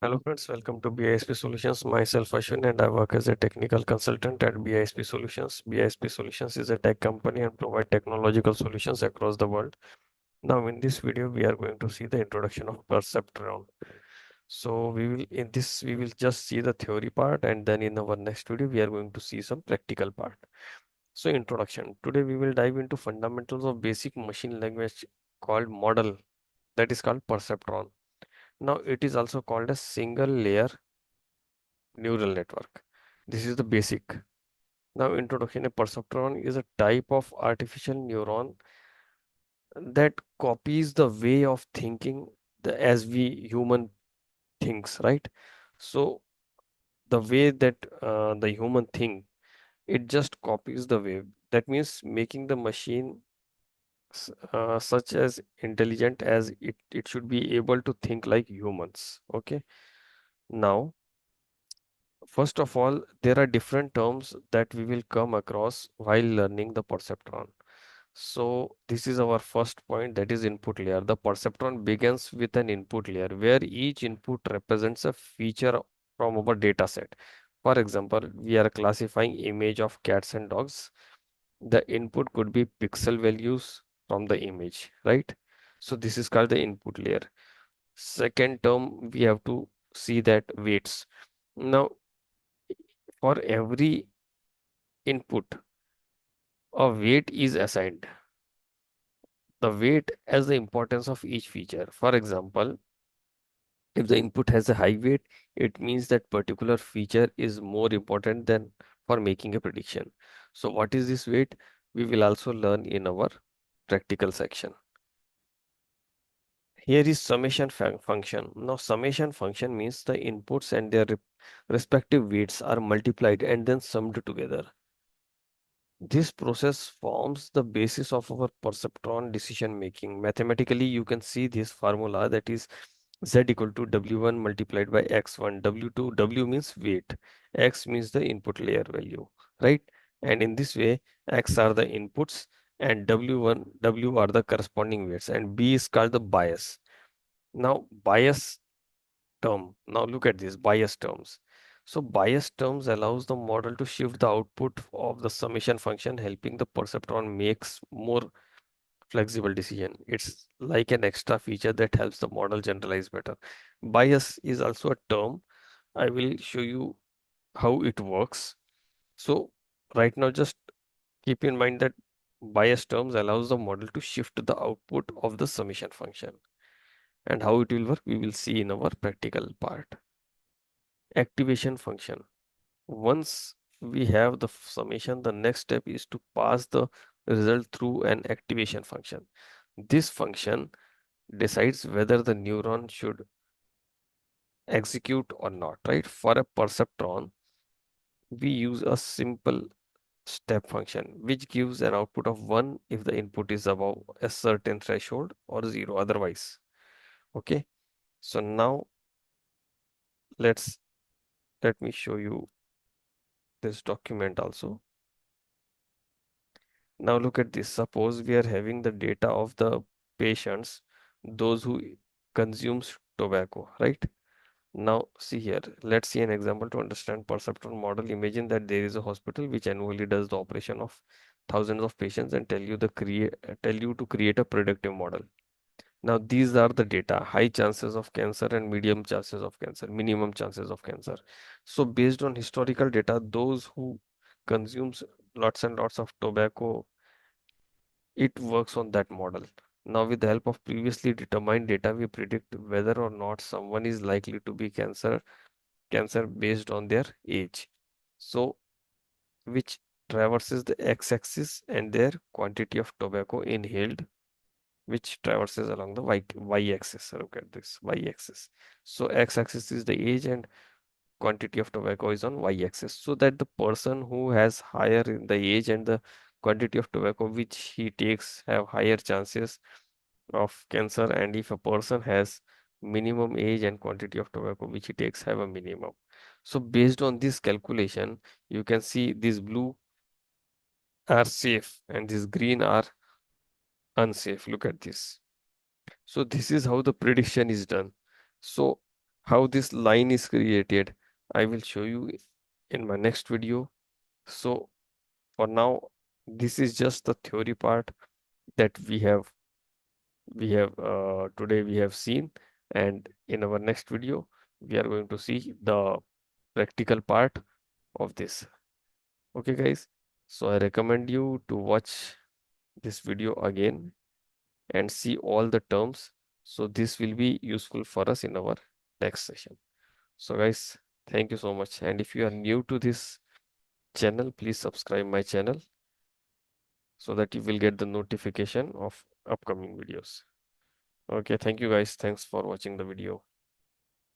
Hello friends, welcome to BISP Solutions. Myself Ashwin and I work as a technical consultant at BISP Solutions. BISP Solutions is a tech company and provide technological solutions across the world. Now in this video we are going to see the introduction of Perceptron. So we will just see the theory part, and then in our next video we are going to see some practical part. So introduction. Today we will dive into fundamentals of basic machine language called model, that is called Perceptron. Now it is also called a single layer neural network. This is the basic. Now, introduction. A perceptron is a type of artificial neuron that copies the way of thinking as we human thinks, right? So, the way that the human think, it just copies the way. That means making the machine such as intelligent as it should be able to think like humans. Okay. Now, first of all, there are different terms that we will come across while learning the perceptron. So this is our first point, that is input layer. The perceptron begins with an input layer where each input represents a feature from our data set. For example, we are classifying image of cats and dogs. The input could be pixel values from the image, right? So this is called the input layer. Second term, we have to see that weights. Now, for every input, a weight is assigned. The weight as the importance of each feature. For example, if the input has a high weight, it means that particular feature is more important than for making a prediction. So what is this weight? We will also learn in our practical section. Here is summation function. Now summation function means the inputs and their respective weights are multiplied and then summed together. This process forms the basis of our perceptron decision making. Mathematically, you can see this formula, that is z equal to w1 multiplied by x1. W2, w means weight, x means the input layer value, right? And in this way, x are the inputs and w1, w are the corresponding weights, and b is called the bias. Now, bias term. Now look at this bias terms. So bias terms allows the model to shift the output of the summation function, helping the perceptron makes more flexible decision. It's like an extra feature that helps the model generalize better. Bias is also a term. I will show you how it works. So right now, just keep in mind that bias terms allows the model to shift the output of the summation function. And how it will work, we will see in our practical part. Activation function. Once we have the summation, the next step is to pass the result through an activation function. This function decides whether the neuron should execute or not, right? For a perceptron, we use a simple step function which gives an output of 1 if the input is above a certain threshold or 0 otherwise. Okay, so now let's let me show you this document also. Now look at this. Suppose we are having the data of the patients, those who consumes tobacco, right? Now see here. Let's see an example to understand perceptron model. Imagine that there is a hospital which annually does the operation of thousands of patients and tell you to create a predictive model. Now these are the data: high chances of cancer and medium chances of cancer, minimum chances of cancer. So based on historical data, those who consumes lots and lots of tobacco, it works on that model. Now, with the help of previously determined data, we predict whether or not someone is likely to be cancer based on their age. So, which traverses the x-axis, and their quantity of tobacco inhaled, which traverses along the y-axis. Look at this y-axis. So, x-axis is the age and quantity of tobacco is on y-axis, so that the person who has higher in the age and the quantity of tobacco which he takes have higher chances of cancer, and if a person has minimum age and quantity of tobacco which he takes have a minimum. So based on this calculation, you can see these blue are safe and these green are unsafe. Look at this. So this is how the prediction is done. So How this line is created, I will show you in my next video. So for now, this is just the theory part that we have today we have seen, and in our next video we are going to see the practical part of this. Okay, guys. So I recommend you to watch this video again and see all the terms. So this will be useful for us in our next session. So guys, thank you so much. And if you are new to this channel, please subscribe my channel so that you will get the notification of upcoming videos. Okay, thank you guys. Thanks for watching the video.